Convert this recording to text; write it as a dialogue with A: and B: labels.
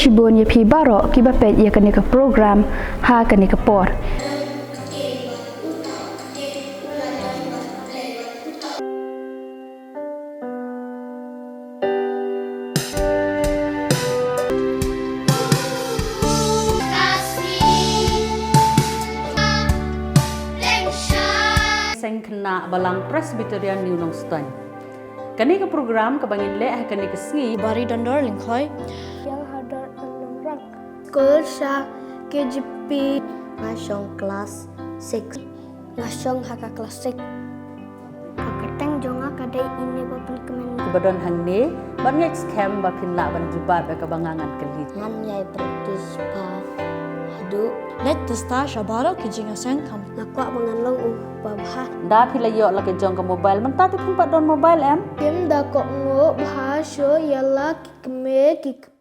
A: shibon ye pi baro ki ba pet ye kanika program ha kanika por.
B: Kena balang Presbyterian New Nongstone. Kani ke program kebangin le kani ke Sngi
C: bari dondor lingkhoi
D: yang hadar along school sa KGP
C: ngasong kelas 6
D: ngasong haka kelas 6 kakateng jonga kadai ini bapan kemen
B: kebadon hang ni ban ngek scam ba pinla ban jibat ba kebangangan kelit
C: ngan yai praktis pa hadu let the star shabaro kijinga sang kam
D: nakwa manganlong babha
B: da pilayo la ke jong ke mobile man ta ti pun pat don mobile em
D: tim da ko ngo bha sho yalla kikme kik